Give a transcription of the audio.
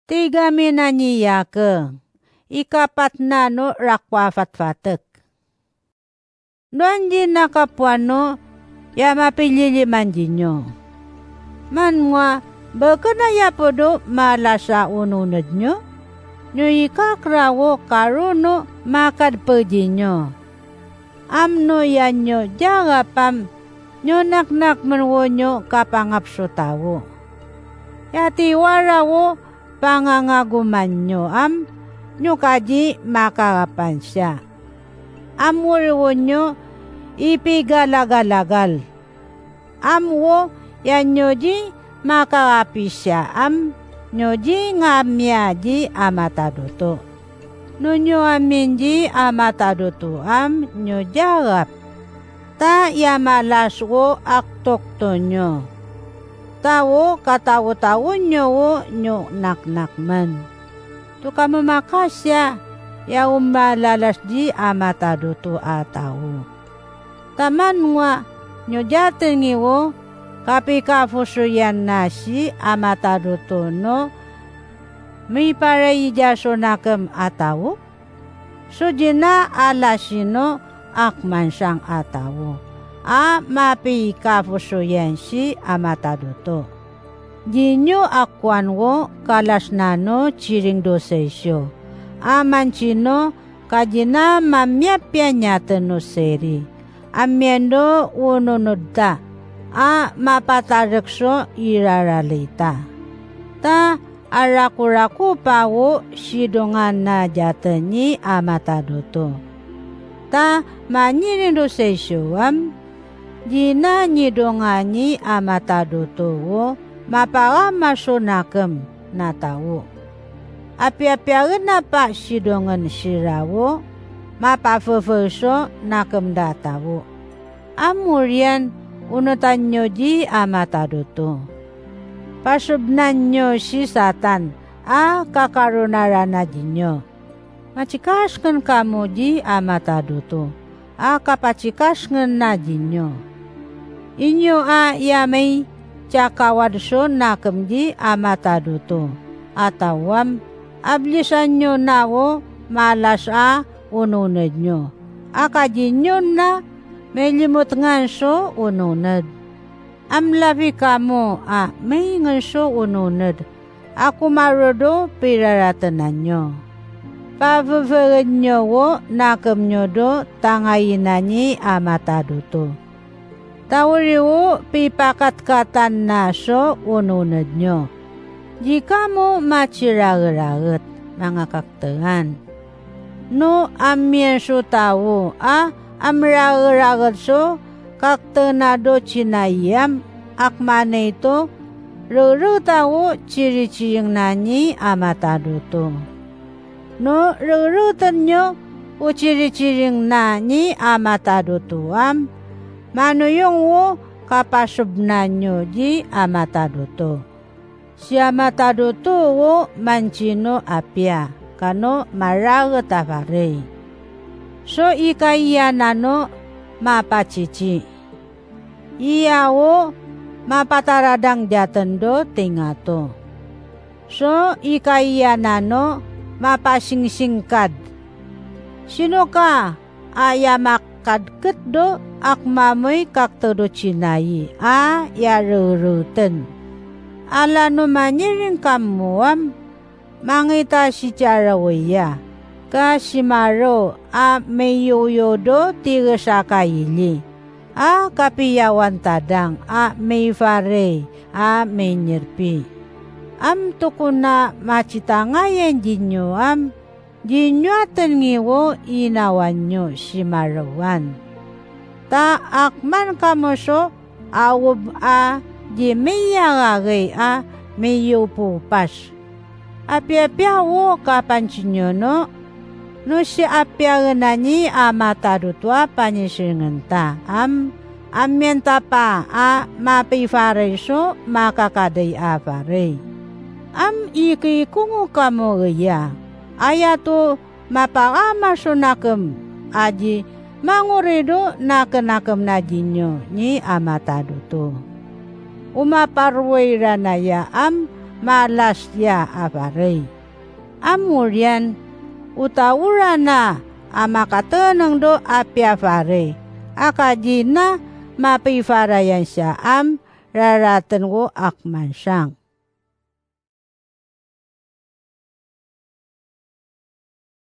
Tiga minanya ke. Ikapat na no rakwafat fatek. Doanji nakapuano ya mapilili manjinyo. Manwa bakana ya podo malasa ununod nyo. Nyo ikakrawo karuno makad pejinyo. Amno yanyo jagapam nyo nak menwonyo kapangap sotawo. Yati warawo pangangagumanyo nyo kaji makarapan siya. Amwonyo ipigalagal. Amwo yanyo ji makarapi siya nyoji ngamyaji amatadoto. Nunyo aminji amatadoto nyojarap. Ta yamalaswo aktoktonyo. Tawo katawo-tawo nyo naknakman. Tukamu makasya ya umalalas di amatadoto atawo. Taman nga nyojatengiwo kapikafusuyan nasi amatadoto no may parayijaso nakam atawo. Sujina alasino akman sang atawo. Mapikafusuyan si amatadoto. Jinyo akwanwo kalasnano chiring dosesyo. Amanchino kajina mamyapya nyatano seri. Amyendo ununodda. Mapatarekso iraralita. Ta arakuraku pawo sidongan na jatanyi amatadoto. Ta manyirindo sesyuam jina nyidonganyi amatadoto wo mapara masonakam natawo. Api-apiaran na pa sidongan sirawo mapafeferso nakam datawo. Amurian unutan nyo ji amatadoto. Pasubnan nyo si satan kakarunaran na jinyo. Macikaskan kamu ji amatadoto. Kapacikaskan na jinyo. Inyo yamay cakawadso nakam ji amatadoto. Atawam ablisan nyo nawo malas ununod nyo. Akajinyo na may limot nganso ununod. Amlabi kamo may nganso ununod. Ako marodo piraratanan nyo. Pavavaran nyo wo nakam nyo do tangayinanyi amatadoto. Tawari wo pipakatkatan naso ununod nyo. Jika mo machiragaragat mga kaktangan. No amyenso tawo amragaragat so kaktanado chinayam akmane ito ruru tawo chiri-chiring nanyi amatadoto. No rurutan nyo uchiri-chiring nanyi amatadoto manuyong wo kapasubnan nyo di amatadoto. Si amatadoto wo manchino apya kano maragat avare. So ikayanano mapachichi. Iya wo mapataradang jatendo tingato. So ikayanano mapasingsingkad. Sino ka ayamakadket do akmamoy kaktodo chinayi yaruruten. Ala no manyiring kamuam mangita si charawaya ka simaro mayuyodo tiga sakayili kapiyawan tadang may fare may nyerpi tukuna macitangayan jinyo jinyo atengiwo inawanyo simarawan ta akman kamoso awub di meyagagay meyupupas. Apia-apia wo kapanchinyo no si apia nani amatadutwa panyisingenta amyenta pa mapifare so makakaday afare. Ikikungu kamo gaya ayato mapakamaso nakam aji mangurido nakanakam na jinyo ni amataduto. Umaparway ranaya malas ya apare. Amurian utawura na amakateneng do apya fare. Akajina mapifarayan siya raraten ko akman siyang.